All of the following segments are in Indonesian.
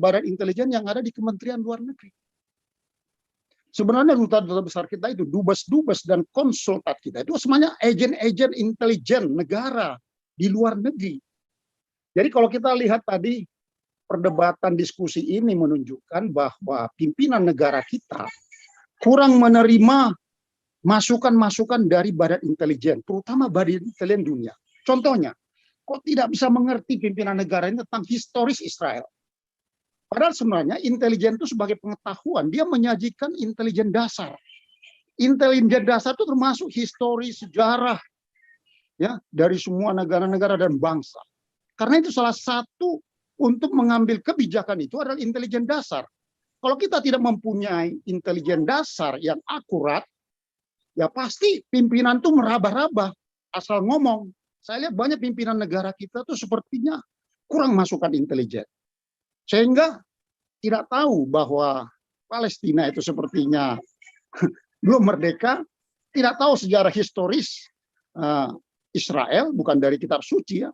badan intelijen yang ada di Kementerian Luar Negeri. Sebenarnya duta-duta besar kita itu, dubes-dubes dan konsultat kita itu semuanya agen-agen intelijen negara di luar negeri. Jadi kalau kita lihat tadi perdebatan diskusi ini menunjukkan bahwa pimpinan negara kita kurang menerima masukan-masukan dari badan intelijen, terutama badan intelijen dunia. Contohnya, kok tidak bisa mengerti pimpinan negara ini tentang historis Israel? Padahal sebenarnya intelijen itu sebagai pengetahuan, dia menyajikan intelijen dasar. Intelijen dasar itu termasuk histori, sejarah, ya, dari semua negara-negara dan bangsa. Karena itu salah satu untuk mengambil kebijakan itu adalah intelijen dasar. Kalau kita tidak mempunyai intelijen dasar yang akurat, ya pasti pimpinan itu meraba-raba, asal ngomong. Saya lihat banyak pimpinan negara kita tuh sepertinya kurang masukan intelijen. Sehingga tidak tahu bahwa Palestina itu sepertinya belum merdeka, tidak tahu sejarah historis Israel, bukan dari kitab suci ya.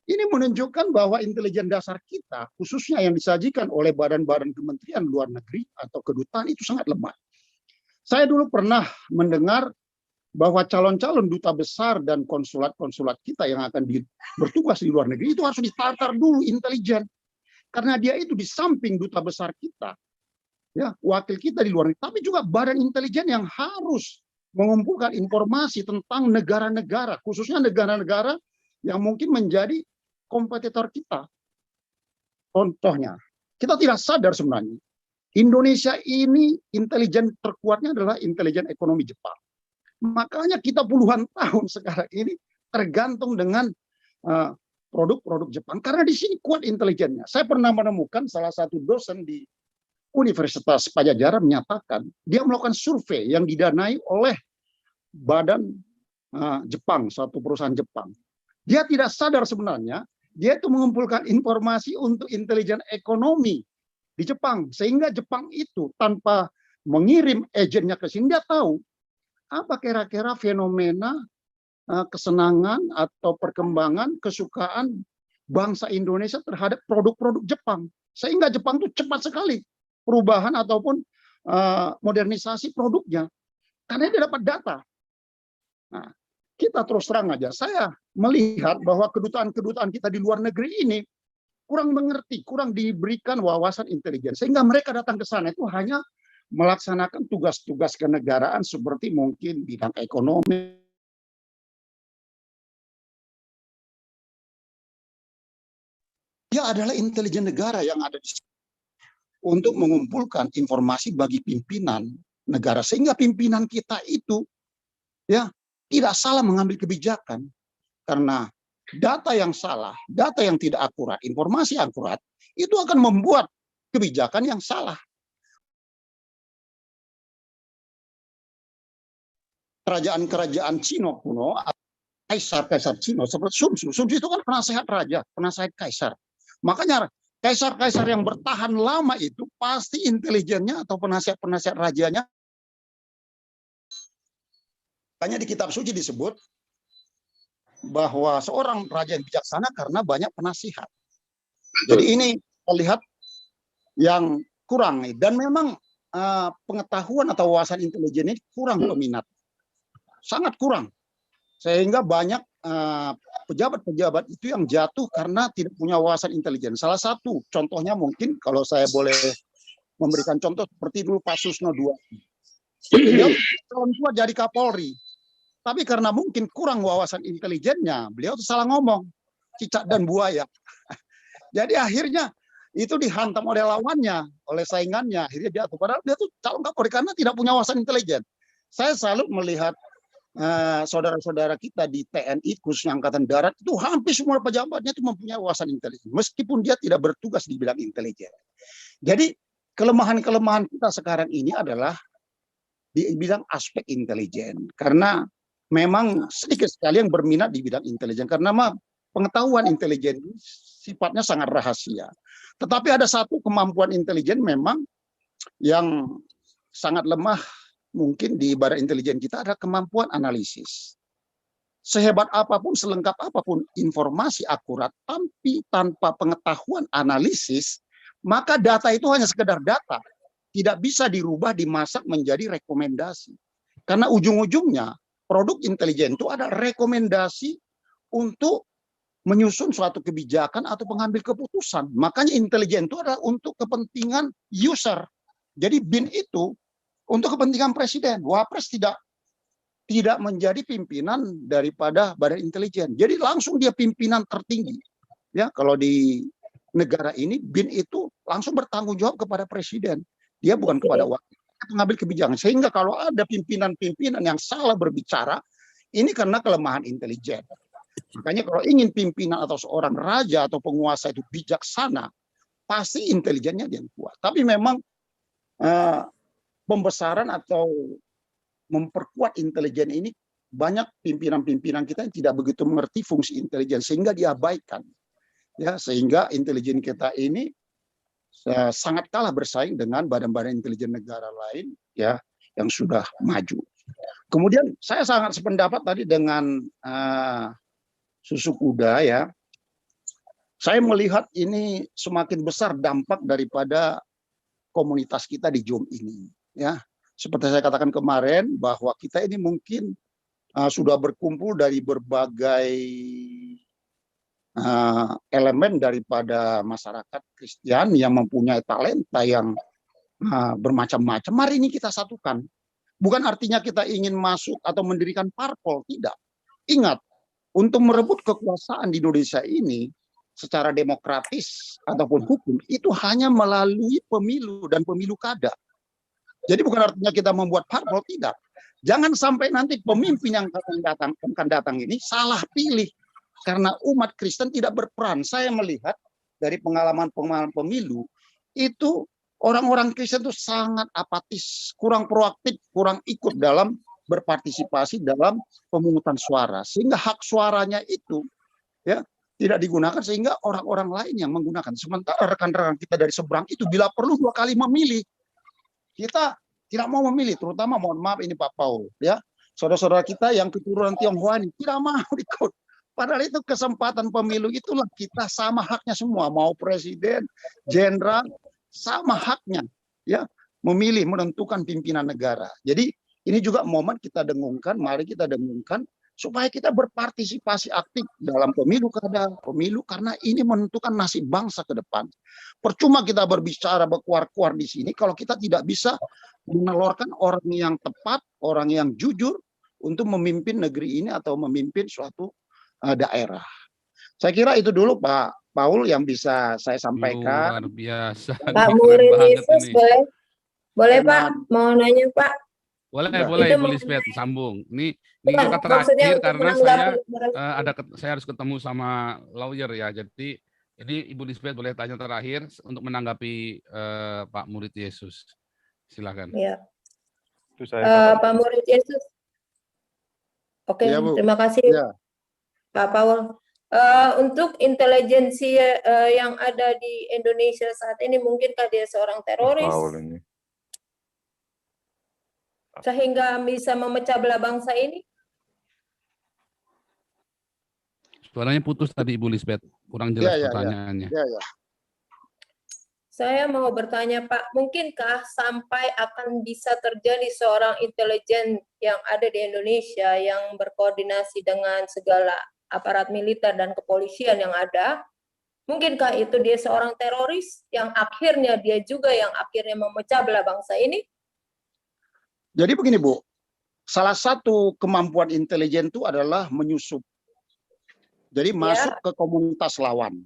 Ini menunjukkan bahwa intelijen dasar kita, khususnya yang disajikan oleh badan-badan Kementerian Luar Negeri atau kedutaan itu sangat lemah. Saya dulu pernah mendengar bahwa calon-calon duta besar dan konsulat-konsulat kita yang akan bertugas di luar negeri itu harus ditatar dulu intelijen. Karena dia itu di samping duta besar kita, ya, wakil kita di luar negeri, tapi juga badan intelijen yang harus mengumpulkan informasi tentang negara-negara, khususnya negara-negara yang mungkin menjadi kompetitor kita. Contohnya, kita tidak sadar sebenarnya, Indonesia ini intelijen terkuatnya adalah intelijen ekonomi Jepang. Makanya kita puluhan tahun sekarang ini tergantung dengan produk-produk Jepang. Karena di sini kuat intelijennya. Saya pernah menemukan salah satu dosen di Universitas Padjadjaran menyatakan, dia melakukan survei yang didanai oleh badan Jepang, suatu perusahaan Jepang. Dia tidak sadar sebenarnya, dia itu mengumpulkan informasi untuk intelijen ekonomi di Jepang. Sehingga Jepang itu tanpa mengirim agennya ke sini, dia tahu apa kira-kira fenomena kesenangan atau perkembangan kesukaan bangsa Indonesia terhadap produk-produk Jepang. Sehingga Jepang itu cepat sekali perubahan ataupun modernisasi produknya. Karena dia dapat data. Nah, kita terus terang aja, saya melihat bahwa kedutaan-kedutaan kita di luar negeri ini kurang mengerti, kurang diberikan wawasan intelijen. Sehingga mereka datang ke sana itu hanya melaksanakan tugas-tugas kenegaraan seperti mungkin bidang ekonomi. Dia adalah intelijen negara yang ada di sini untuk mengumpulkan informasi bagi pimpinan negara, sehingga pimpinan kita itu ya tidak salah mengambil kebijakan. Karena data yang salah, data yang tidak akurat, informasi akurat itu akan membuat kebijakan yang salah. Kerajaan-kerajaan Cina kuno, kaisar-kaisar Cina seperti Sun Tzu. Sun Tzu itu kan penasehat raja, penasehat kaisar. Makanya kaisar-kaisar yang bertahan lama itu pasti intelijennya atau penasihat-penasihat rajanya. Hanya di kitab suci disebut bahwa seorang raja yang bijaksana karena banyak penasihat. Jadi ini terlihat yang kurang. Dan memang pengetahuan atau wawasan intelijen ini kurang peminat. Sangat kurang. Sehingga banyak pejabat-pejabat itu yang jatuh karena tidak punya wawasan intelijen. Salah satu contohnya mungkin kalau saya boleh memberikan contoh seperti dulu Pak Susno II. Beliau tahun tua jadi Kapolri. Tapi karena mungkin kurang wawasan intelijennya, beliau tuh salah ngomong. Cicak dan buaya. Jadi akhirnya itu dihantam oleh lawannya, oleh saingannya. Akhirnya jatuh. Padahal dia tuh calon Kapolri karena tidak punya wawasan intelijen. Saya selalu melihat saudara-saudara kita di TNI khususnya Angkatan Darat itu hampir semua pejabatnya itu mempunyai wawasan intelijen meskipun dia tidak bertugas di bidang intelijen. Jadi kelemahan-kelemahan kita sekarang ini adalah di bidang aspek intelijen karena memang sedikit sekali yang berminat di bidang intelijen karena pengetahuan intelijen sifatnya sangat rahasia. Tetapi ada satu kemampuan intelijen memang yang sangat lemah mungkin di badan intelijen kita ada kemampuan analisis. Sehebat apapun, selengkap apapun informasi akurat, tapi tanpa pengetahuan analisis, maka data itu hanya sekedar data, tidak bisa dirubah, dimasak menjadi rekomendasi. Karena ujung-ujungnya produk intelijen itu ada rekomendasi untuk menyusun suatu kebijakan atau pengambil keputusan. Makanya intelijen itu adalah untuk kepentingan user. Jadi BIN itu untuk kepentingan presiden. Wapres tidak menjadi pimpinan daripada badan intelijen. Jadi langsung dia pimpinan tertinggi. Ya, kalau di negara ini BIN itu langsung bertanggung jawab kepada presiden. Dia bukan kepada wakil mengambil kebijakan. Sehingga kalau ada pimpinan-pimpinan yang salah berbicara, ini karena kelemahan intelijen. Makanya kalau ingin pimpinan atau seorang raja atau penguasa itu bijaksana, pasti intelijennya yang kuat. Tapi memang pembesaran atau memperkuat intelijen ini, banyak pimpinan-pimpinan kita yang tidak begitu mengerti fungsi intelijen sehingga diabaikan. Ya, sehingga intelijen kita ini sangat kalah bersaing dengan badan-badan intelijen negara lain ya yang sudah maju. Kemudian saya sangat sependapat tadi dengan Susu Kuda ya. Saya melihat ini semakin besar dampak daripada komunitas kita di JOM ini ya. Seperti saya katakan kemarin bahwa kita ini mungkin sudah berkumpul dari berbagai elemen daripada masyarakat Kristen yang mempunyai talenta yang bermacam-macam. Mari ini kita satukan. Bukan artinya kita ingin masuk atau mendirikan parpol, tidak. Ingat, untuk merebut kekuasaan di Indonesia ini secara demokratis ataupun hukum itu hanya melalui pemilu dan pemilu kada. Jadi bukan artinya kita membuat parpol, tidak. Jangan sampai nanti pemimpin yang akan datang ini salah pilih. Karena umat Kristen tidak berperan. Saya melihat dari pengalaman-pengalaman pemilu, itu orang-orang Kristen itu sangat apatis, kurang proaktif, kurang ikut dalam berpartisipasi dalam pemungutan suara. Sehingga hak suaranya itu ya tidak digunakan, sehingga orang-orang lain yang menggunakan. Sementara rekan-rekan kita dari seberang itu bila perlu 2 kali memilih. Kita tidak mau memilih, terutama mohon maaf ini Pak Paul. Ya, saudara-saudara kita yang keturunan Tionghoa ini tidak mau ikut. Padahal itu kesempatan pemilu itulah kita sama haknya semua, mau presiden, jenderal, sama haknya ya memilih menentukan pimpinan negara. Jadi ini juga momen kita dengungkan, mari kita dengungkan supaya kita berpartisipasi aktif dalam pemilu karena ini menentukan nasib bangsa ke depan. Percuma kita berbicara berkuar-kuar di sini kalau kita tidak bisa menelurkan orang yang tepat, orang yang jujur untuk memimpin negeri ini atau memimpin suatu daerah. Saya kira itu dulu Pak Paul yang bisa saya sampaikan. Luar biasa. Pak Murid Yesus boleh Pak mau nanya Pak? Boleh Ibu Lisbeth sambung. Ini kita terakhir karena saya harus ketemu sama lawyer ya. Jadi Ibu Lisbeth boleh tanya terakhir untuk menanggapi Pak Murid Yesus. Silakan. Ya. Pak Murid Yesus. Oke, ya, terima kasih. Ya. Pak Paul, untuk intelijensi yang ada di Indonesia saat ini, mungkinkah dia seorang teroris? Sehingga bisa memecah belah bangsa ini? Suaranya putus tadi Ibu Lisbeth, kurang jelas pertanyaannya. Saya mau bertanya Pak, mungkinkah sampai akan bisa terjadi seorang intelijen yang ada di Indonesia yang berkoordinasi dengan segala aparat militer dan kepolisian yang ada, mungkinkah itu dia seorang teroris yang akhirnya dia juga yang akhirnya memecah belah bangsa ini? Jadi begini Bu, salah satu kemampuan intelijen itu adalah menyusup. Jadi masuk ke komunitas lawan.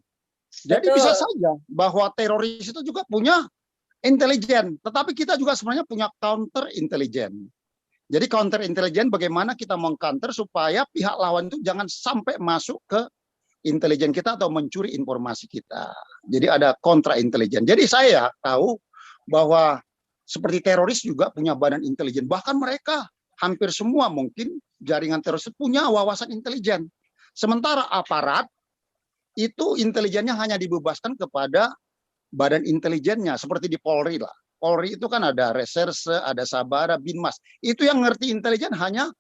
Jadi bisa saja bahwa teroris itu juga punya intelijen, tetapi kita juga sebenarnya punya counter intelijen. Jadi counter intelijen bagaimana kita mengcounter supaya pihak lawan itu jangan sampai masuk ke intelijen kita atau mencuri informasi kita. Jadi ada kontra intelijen. Jadi saya tahu bahwa seperti teroris juga punya badan intelijen. Bahkan mereka hampir semua mungkin jaringan teroris punya wawasan intelijen. Sementara aparat itu intelijennya hanya dibebaskan kepada badan intelijennya, seperti di Polri lah. Polri itu kan ada reserse, ada Sabara, Binmas. Itu yang ngerti intelijen hanya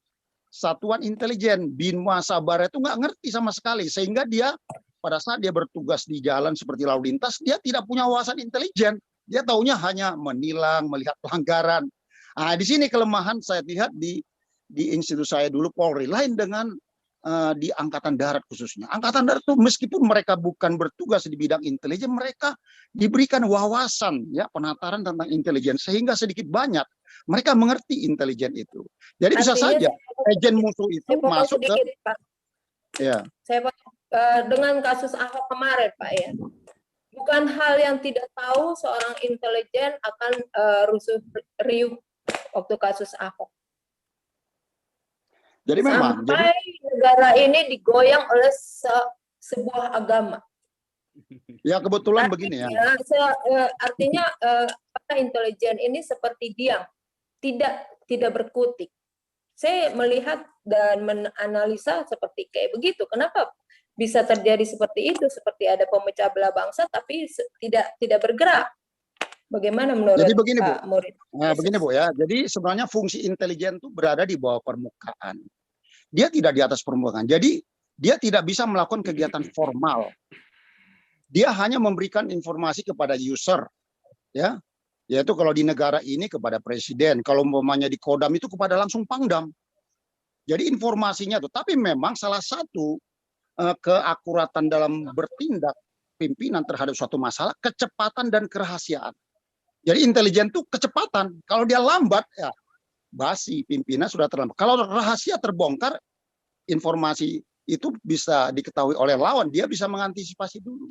satuan intelijen. Binmas, Sabara itu nggak ngerti sama sekali. Sehingga dia pada saat dia bertugas di jalan seperti lalu lintas, dia tidak punya wawasan intelijen. Dia taunya hanya menilang, melihat pelanggaran. Nah, di sini kelemahan saya lihat di institusi saya dulu Polri, lain dengan di Angkatan Darat khususnya. Angkatan Darat itu meskipun mereka bukan bertugas di bidang intelijen, mereka diberikan wawasan ya penataran tentang intelijen sehingga sedikit banyak mereka mengerti intelijen itu. Jadi bisa saja agen musuh itu masuk ke Pak. Ya. Saya dengan kasus Ahok kemarin, Pak ya. Bukan hal yang tidak tahu seorang intelijen akan rusuh riuh waktu kasus Ahok. Jadi memang sampai negara ini digoyang oleh sebuah agama. Ya kebetulan begini ya. Artinya intelijen ini seperti diam, tidak berkutik. Saya melihat dan menganalisa seperti kayak begitu. Kenapa bisa terjadi seperti itu? Seperti ada pemecah belah bangsa, tapi tidak bergerak. Bagaimana menurut Jadi begini, Pak Murid? Nah, begini Bu ya. Jadi sebenarnya fungsi intelijen itu berada di bawah permukaan. Dia tidak di atas permukaan. Jadi dia tidak bisa melakukan kegiatan formal. Dia hanya memberikan informasi kepada user, ya. Yaitu kalau di negara ini kepada presiden, kalau umpamanya di Kodam itu kepada langsung Pangdam. Jadi informasinya tuh. Tapi memang salah satu keakuratan dalam bertindak pimpinan terhadap suatu masalah, kecepatan dan kerahasiaan. Jadi intelijen itu kecepatan. Kalau dia lambat, ya basi, pimpinan sudah terlambat. Kalau rahasia terbongkar, informasi itu bisa diketahui oleh lawan, dia bisa mengantisipasi dulu.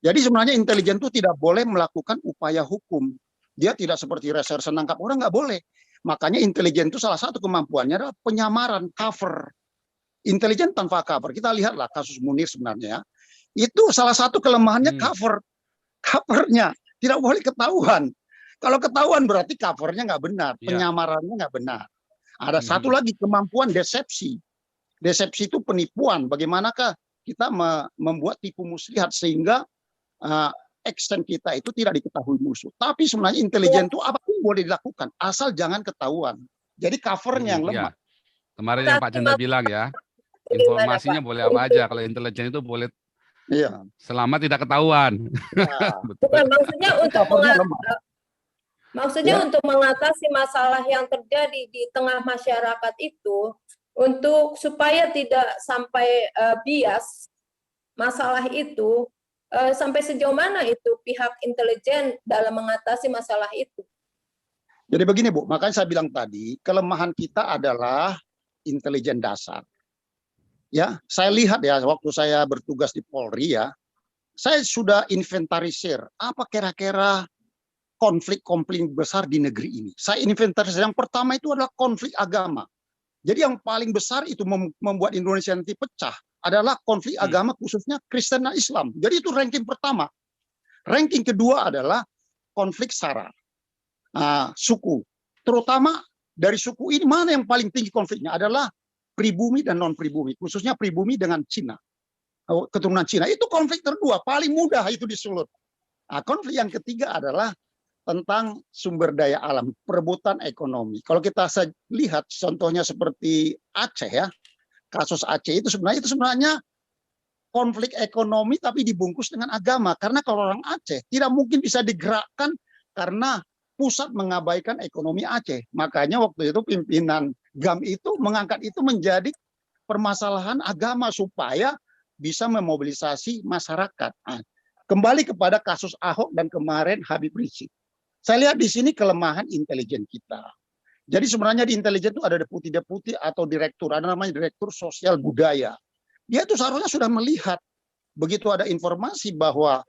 Jadi sebenarnya intelijen itu tidak boleh melakukan upaya hukum. Dia tidak seperti reserse nangkap orang, nggak boleh. Makanya intelijen itu salah satu kemampuannya adalah penyamaran, cover. Intelijen tanpa cover, kita lihatlah kasus Munir sebenarnya. Itu salah satu kelemahannya covernya tidak boleh ketahuan. Kalau ketahuan berarti covernya nggak benar, penyamarannya nggak benar. Ada satu lagi kemampuan desepsi. Desepsi itu penipuan. Bagaimanakah kita membuat tipu muslihat sehingga action kita itu tidak diketahui musuh. Tapi sebenarnya intelijen itu apapun boleh dilakukan, asal jangan ketahuan. Jadi covernya yang lemah. Kemarin yang Pak Chandra bilang ya, informasinya boleh apa aja. Kalau intelijen itu boleh selama tidak ketahuan. Bukan maksudnya untuk mengatasi masalah yang terjadi di tengah masyarakat itu, untuk supaya tidak sampai bias masalah itu, sampai sejauh mana itu pihak intelijen dalam mengatasi masalah itu? Jadi begini Bu, makanya saya bilang tadi, kelemahan kita adalah intelijen dasar. Ya, saya lihat ya waktu saya bertugas di Polri ya, saya sudah inventarisir apa kira-kira konflik-konflik besar di negeri ini. Saya inventarisir yang pertama itu adalah konflik agama. Jadi yang paling besar itu membuat Indonesia nanti pecah adalah konflik agama khususnya Kristen dan Islam. Jadi itu ranking pertama. Ranking kedua adalah konflik sara, suku. Terutama dari suku ini mana yang paling tinggi konfliknya adalah pribumi dan non pribumi, khususnya pribumi dengan Cina, keturunan Cina. Itu konflik kedua, paling mudah itu disulut. Konflik yang ketiga adalah tentang sumber daya alam, perebutan ekonomi. Kalau kita lihat contohnya seperti Aceh ya, kasus Aceh itu sebenarnya konflik ekonomi tapi dibungkus dengan agama. Karena kalau orang Aceh tidak mungkin bisa digerakkan karena pusat mengabaikan ekonomi Aceh. Makanya waktu itu pimpinan GAM itu mengangkat itu menjadi permasalahan agama supaya bisa memobilisasi masyarakat. Kembali kepada kasus Ahok dan kemarin Habib Rizik. Saya lihat di sini kelemahan intelijen kita. Jadi sebenarnya di intelijen itu ada deputi-deputi atau direktur, ada namanya direktur sosial budaya. Dia itu seharusnya sudah melihat begitu ada informasi bahwa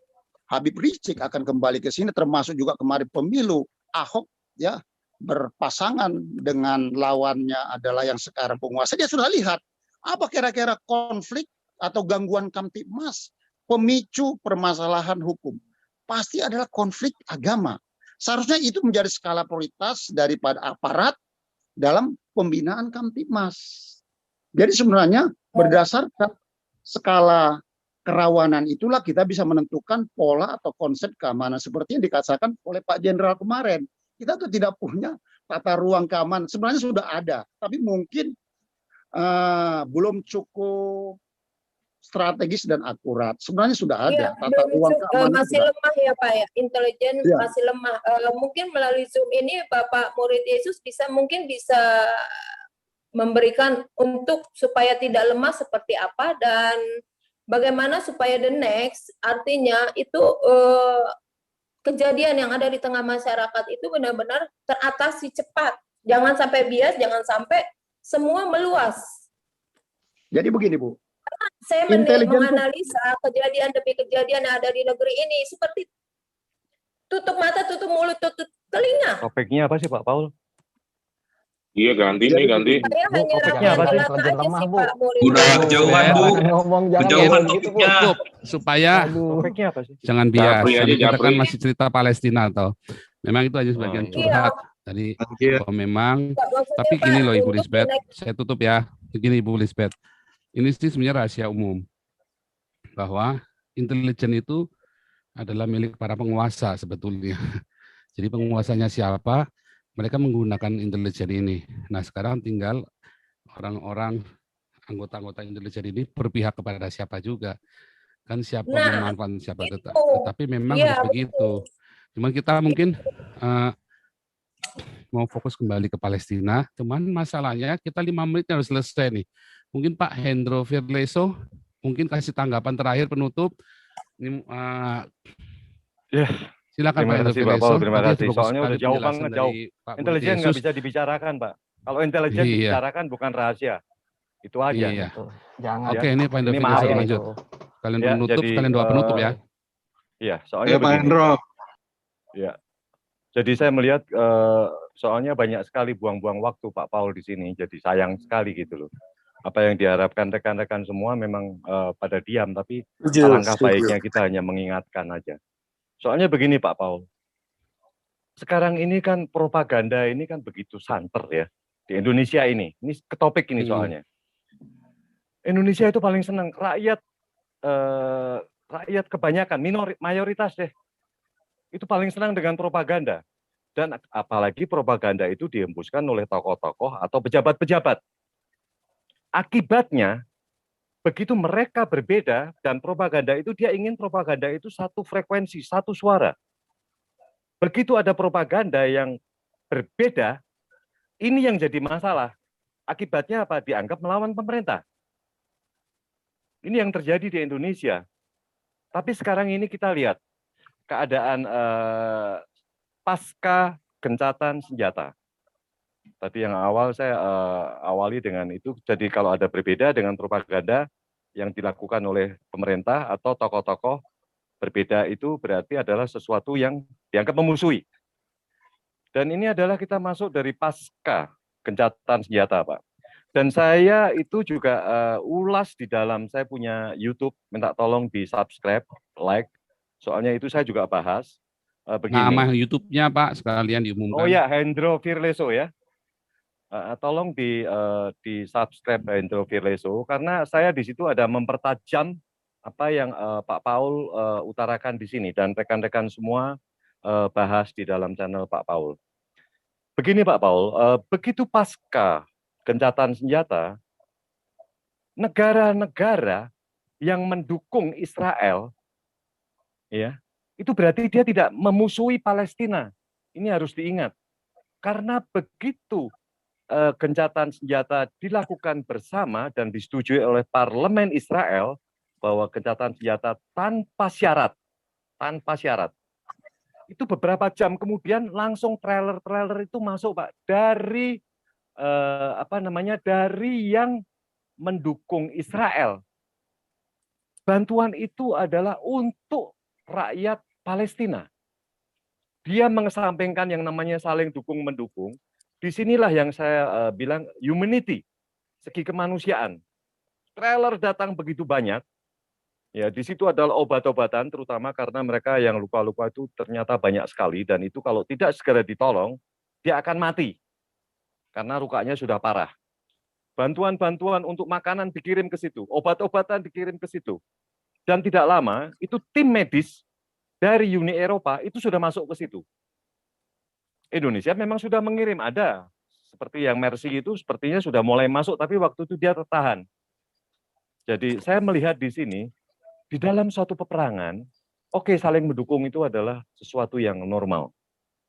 Habib Rizik akan kembali ke sini, termasuk juga kemarin pemilu Ahok ya berpasangan dengan lawannya adalah yang sekarang penguasa. Dia sudah lihat apa kira-kira konflik atau gangguan Kamtibmas, pemicu permasalahan hukum. Pasti adalah konflik agama. Seharusnya itu menjadi skala prioritas daripada aparat dalam pembinaan Kamtibmas. Jadi sebenarnya berdasarkan skala kerawanan itulah kita bisa menentukan pola atau konsep keamanan seperti yang dikatakan oleh Pak Jenderal kemarin. Kita tuh tidak punya tata ruang keamanan. Sebenarnya sudah ada, tapi mungkin belum cukup strategis dan akurat. Sebenarnya sudah ada Iya, tata ruang keamanan masih sudah. lemah ya Pak ya, intelijen Iya. masih lemah. Mungkin melalui Zoom ini Bapak Murid Yesus mungkin bisa memberikan untuk supaya tidak lemah seperti apa dan bagaimana supaya the next, artinya itu kejadian yang ada di tengah masyarakat itu benar-benar teratasi cepat. Jangan sampai bias, jangan sampai semua meluas. Jadi begini Bu, Saya intelijen itu menganalisa kejadian demi kejadian yang ada di negeri ini seperti tutup mata, tutup mulut, tutup telinga. Topiknya apa sih Pak Paul? Iya, ganti nih, ganti. Saya Bu, hanya topiknya apa sih? rata-rata aja Lemah, sih Bu. Pak Murid. Udah kejauhan, Bu. Ngomong jangan Kejauhan ngomong gitu, Bu. topiknya. Cukup supaya Topiknya apa sih? jangan bias. Japri aja, Karena kita kan Japri. masih cerita Palestina atau memang itu hanya sebagian Oh, iya. curhat tadi bahwa memang. Maksudnya, Tapi Pak, gini loh Ibu untuk Lisbeth, the next- saya tutup ya. Begini Ibu Lisbeth, ini sih sebenarnya rahasia umum bahwa intelijen itu adalah milik para penguasa sebetulnya. Jadi penguasanya siapa, mereka menggunakan intelijen ini. Nah sekarang tinggal orang-orang anggota-anggota intelijen ini berpihak kepada siapa juga. Kan siapa Nah, memanfaatkan siapa itu. tetapi memang Iya, harus begitu. Cuman kita mungkin mau fokus kembali ke Palestina, cuman masalahnya kita 5 menit harus selesai nih. Mungkin Pak Hendro Firleso, mungkin kasih tanggapan terakhir penutup. Ini, Ya, silakan terima Pak Hendro kasih Pak Firleso. Paul, terima Tadi kasih. bagus Soalnya sekali udah jauh penjelasan banget, dari jauh. Pak Murid Intelijen nggak Yesus. bisa dibicarakan, Pak. Kalau intelijen Iya. dibicarakan bukan rahasia. Itu aja. Iya. Jangan. Oke, ini Pak Hendro Ini Firleso maaf lanjut. Kalian Ya, penutup, jadi, kalian doa penutup ya. Iya, soalnya Ayo Pak begini. Hendro. Ya. Jadi saya melihat soalnya banyak sekali buang-buang waktu Pak Paul di sini. Jadi sayang sekali gitu loh. Apa yang diharapkan rekan-rekan semua memang pada diam, tapi alangkah baiknya kita hanya mengingatkan aja. Soalnya begini Pak Paul. Sekarang ini kan propaganda ini kan begitu santer ya di Indonesia ini. Ini ke topik ini soalnya. Indonesia itu paling senang rakyat kebanyakan mayoritas deh. Itu paling senang dengan propaganda. Dan apalagi propaganda itu dihembuskan oleh tokoh-tokoh atau pejabat-pejabat. Akibatnya, begitu mereka berbeda dan propaganda itu dia ingin propaganda itu satu frekuensi, satu suara. Begitu ada propaganda yang berbeda, ini yang jadi masalah. Akibatnya apa? Dianggap melawan pemerintah. Ini yang terjadi di Indonesia. Tapi sekarang ini kita lihat keadaan pasca gencatan senjata. Tadi yang awal saya awali dengan itu, jadi kalau ada berbeda dengan propaganda yang dilakukan oleh pemerintah atau tokoh-tokoh berbeda itu berarti adalah sesuatu yang dianggap memusuhi. Dan ini adalah kita masuk dari pasca gencatan senjata, Pak. Dan saya itu juga ulas di dalam, saya punya YouTube, minta tolong di subscribe, like, soalnya itu saya juga bahas. Begini. Nama YouTube-nya Pak sekalian diumumkan. Oh ya, Hendro Firleso ya. Tolong di subscribe Hendro Firleso karena saya di situ ada mempertajam apa yang Pak Paul utarakan di sini dan rekan-rekan semua bahas di dalam channel Pak Paul. Begini Pak Paul, begitu pasca gencatan senjata, negara-negara yang mendukung Israel, ya, itu berarti dia tidak memusuhi Palestina. Ini harus diingat. Karena begitu gencatan senjata dilakukan bersama dan disetujui oleh parlemen Israel bahwa gencatan senjata tanpa syarat, itu beberapa jam kemudian langsung trailer itu masuk Pak dari dari yang mendukung Israel. Bantuan itu adalah untuk rakyat Palestina. Dia mengesampingkan yang namanya saling dukung-mendukung. Disinilah yang saya bilang humanity, segi kemanusiaan. Trailer datang begitu banyak. Ya, di situ adalah obat-obatan, terutama karena mereka yang luka-luka itu ternyata banyak sekali, dan itu kalau tidak segera ditolong, dia akan mati. Karena lukanya sudah parah. Bantuan-bantuan untuk makanan dikirim ke situ, obat-obatan dikirim ke situ. Dan tidak lama, itu tim medis dari Uni Eropa itu sudah masuk ke situ. Indonesia memang sudah mengirim, ada. Seperti yang Mercy itu sepertinya sudah mulai masuk, tapi waktu itu dia tertahan. Jadi saya melihat di sini, di dalam suatu peperangan, oke, saling mendukung itu adalah sesuatu yang normal.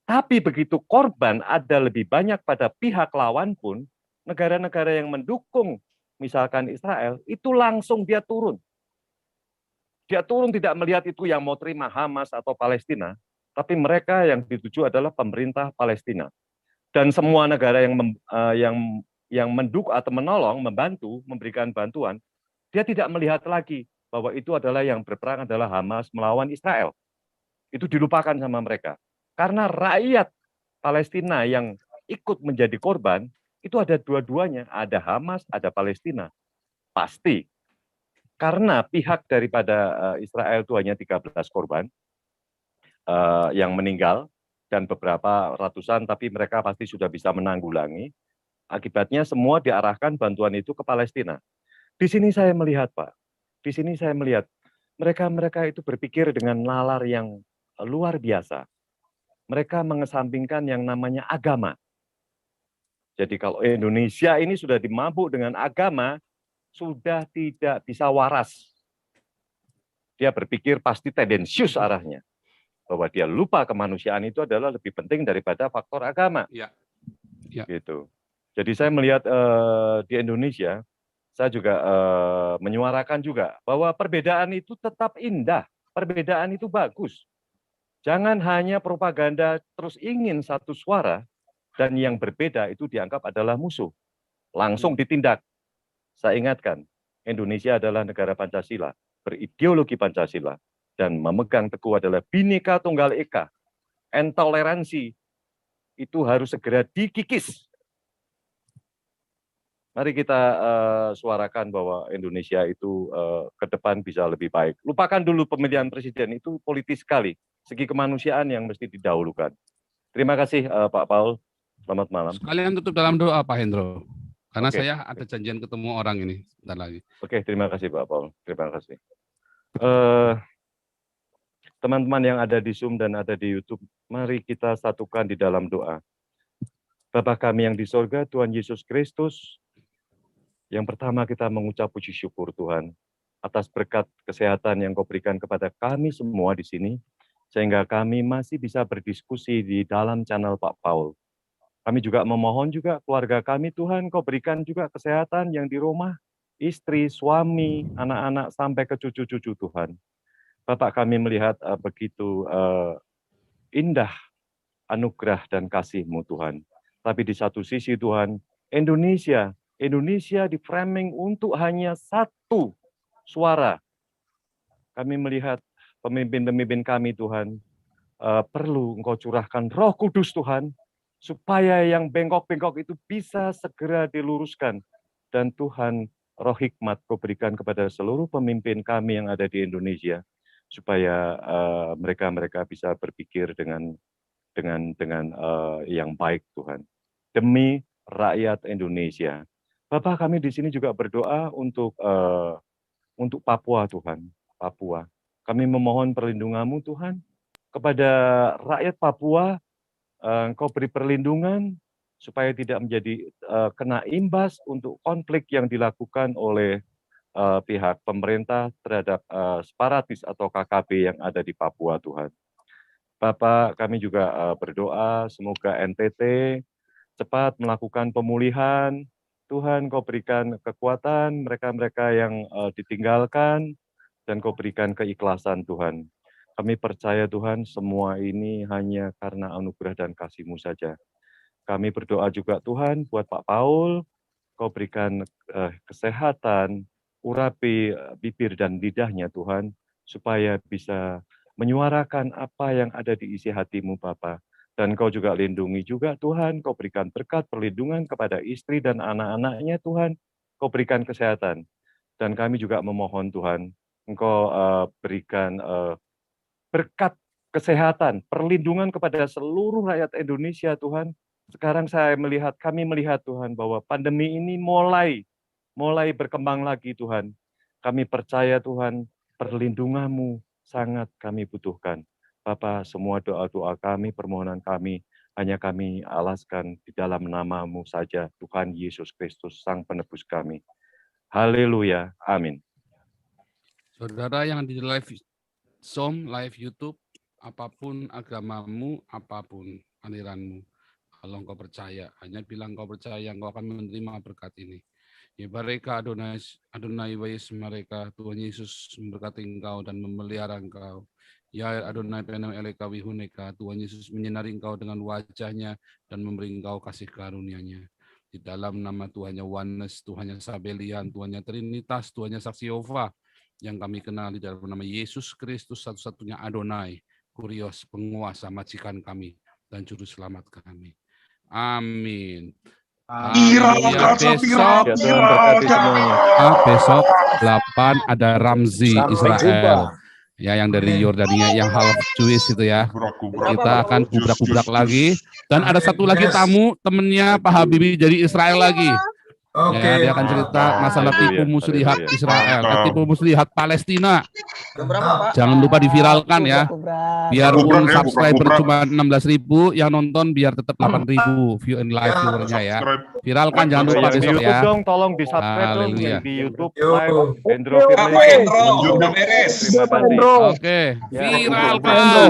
Tapi begitu korban ada lebih banyak pada pihak lawan pun, negara-negara yang mendukung misalkan Israel, itu langsung dia turun. Dia turun tidak melihat itu yang mau terima Hamas atau Palestina, tapi mereka yang dituju adalah pemerintah Palestina. Dan semua negara yang mendukung atau menolong, membantu, memberikan bantuan, dia tidak melihat lagi bahwa itu adalah yang berperang adalah Hamas melawan Israel. Itu dilupakan sama mereka. Karena rakyat Palestina yang ikut menjadi korban, itu ada dua-duanya, ada Hamas, ada Palestina. Pasti. Karena pihak daripada Israel itu hanya 13 korban yang meninggal, dan beberapa ratusan, tapi mereka pasti sudah bisa menanggulangi. Akibatnya semua diarahkan bantuan itu ke Palestina. Di sini saya melihat, Pak, di sini saya melihat mereka itu berpikir dengan nalar yang luar biasa. Mereka mengesampingkan yang namanya agama. Jadi kalau Indonesia ini sudah dimabuk dengan agama, sudah tidak bisa waras. Dia berpikir pasti tendensius arahnya. Bahwa dia lupa kemanusiaan itu adalah lebih penting daripada faktor agama. Ya. Ya. Gitu. Jadi saya melihat di Indonesia, saya juga menyuarakan juga bahwa perbedaan itu tetap indah, perbedaan itu bagus. Jangan hanya propaganda terus ingin satu suara dan yang berbeda itu dianggap adalah musuh. Langsung ditindak. Saya ingatkan, Indonesia adalah negara Pancasila, berideologi Pancasila, dan memegang teguh adalah Bhinneka Tunggal Ika. Intoleransi itu harus segera dikikis. Mari kita suarakan bahwa Indonesia itu ke depan bisa lebih baik. Lupakan dulu pemilihan presiden, itu politis sekali. Segi kemanusiaan yang mesti didahulukan. Terima kasih Pak Paul. Selamat malam. Sekalian tutup dalam doa Pak Hendro. Karena Oke. saya ada janjian ketemu orang ini sebentar lagi. Oke, terima kasih Pak Paul. Terima kasih. Teman-teman yang ada di Zoom dan ada di YouTube, mari kita satukan di dalam doa. Bapa kami yang di sorga, Tuhan Yesus Kristus, yang pertama kita mengucap puji syukur Tuhan, atas berkat kesehatan yang Kau berikan kepada kami semua di sini, sehingga kami masih bisa berdiskusi di dalam channel Pak Paul. Kami juga memohon juga keluarga kami Tuhan, Kau berikan juga kesehatan yang di rumah, istri, suami, anak-anak, sampai ke cucu-cucu Tuhan. Bapak, kami melihat begitu indah anugerah dan kasih-Mu Tuhan. Tapi di satu sisi Tuhan, Indonesia di framing untuk hanya satu suara. Kami melihat pemimpin-pemimpin kami Tuhan, perlu Engkau curahkan Roh Kudus Tuhan, supaya yang bengkok-bengkok itu bisa segera diluruskan. Dan Tuhan, roh hikmat Kau berikan kepada seluruh pemimpin kami yang ada di Indonesia, supaya mereka bisa berpikir dengan yang baik Tuhan. Demi rakyat Indonesia. Bapak, kami di sini juga berdoa untuk Papua Tuhan, Papua. Kami memohon perlindungan-Mu Tuhan kepada rakyat Papua. Engkau beri perlindungan supaya tidak menjadi kena imbas untuk konflik yang dilakukan oleh pihak pemerintah terhadap separatis atau KKB yang ada di Papua Tuhan. Bapak, kami juga berdoa semoga NTT cepat melakukan pemulihan. Tuhan, Kau berikan kekuatan mereka-mereka yang ditinggalkan, dan Kau berikan keikhlasan Tuhan. Kami percaya Tuhan, semua ini hanya karena anugerah dan kasih-Mu saja. Kami berdoa juga Tuhan buat Pak Paul, Kau berikan kesehatan, urapi bibir dan lidahnya Tuhan, supaya bisa menyuarakan apa yang ada di isi hati-Mu Bapa. Dan Kau juga lindungi juga Tuhan, Kau berikan berkat perlindungan kepada istri dan anak-anaknya Tuhan, Kau berikan kesehatan. Dan kami juga memohon Tuhan, Engkau berikan berkat kesehatan, perlindungan kepada seluruh rakyat Indonesia Tuhan. Sekarang kami melihat Tuhan bahwa pandemi ini mulai berkembang lagi Tuhan. Kami percaya Tuhan, perlindungan-Mu sangat kami butuhkan. Bapa, semua doa-doa kami, permohonan kami, hanya kami alaskan di dalam nama-Mu saja, Tuhan Yesus Kristus, Sang Penebus kami. Haleluya. Amin. Saudara yang di live Zoom, live YouTube, apapun agamamu, apapun aliranmu, kalau engkau percaya, hanya bilang engkau percaya, engkau akan menerima berkat ini. Ya mereka Adonai Wais mereka, Tuhan Yesus memberkati engkau dan memelihara engkau. Ya Adonai Penem Eleka Wihuneka, Tuhan Yesus menyinari engkau dengan wajahnya dan memberi engkau kasih karunia-Nya. Di dalam nama Tuhannya Oneness, Tuhannya Sabelian, Tuhannya Trinitas, Tuhannya Saksi Yehova, yang kami kenal di dalam nama Yesus Kristus satu-satunya Adonai, Kurios, penguasa majikan kami dan juru selamat kami. Amin. Besok 8 ada Ramzi Israel. Ya, yang dari Yordania, yang half Jewish itu ya. Kita akan kubrak-kubrak lagi. Dan ada satu lagi tamu, temennya Pak Habibie dari Israel lagi. Ya, dia akan cerita masalah tipu muslihat Israel, tipu muslihat Palestina. Jangan lupa diviralkan ya. Biarpun subscriber cuma 16.000, yang nonton biar tetap 8.000 view in live viewernya ya. Viralkan, jangan lupa besok ya. Dong, tolong di subscribe dong di YouTube live. Endro udah beres. Oke, viralkan.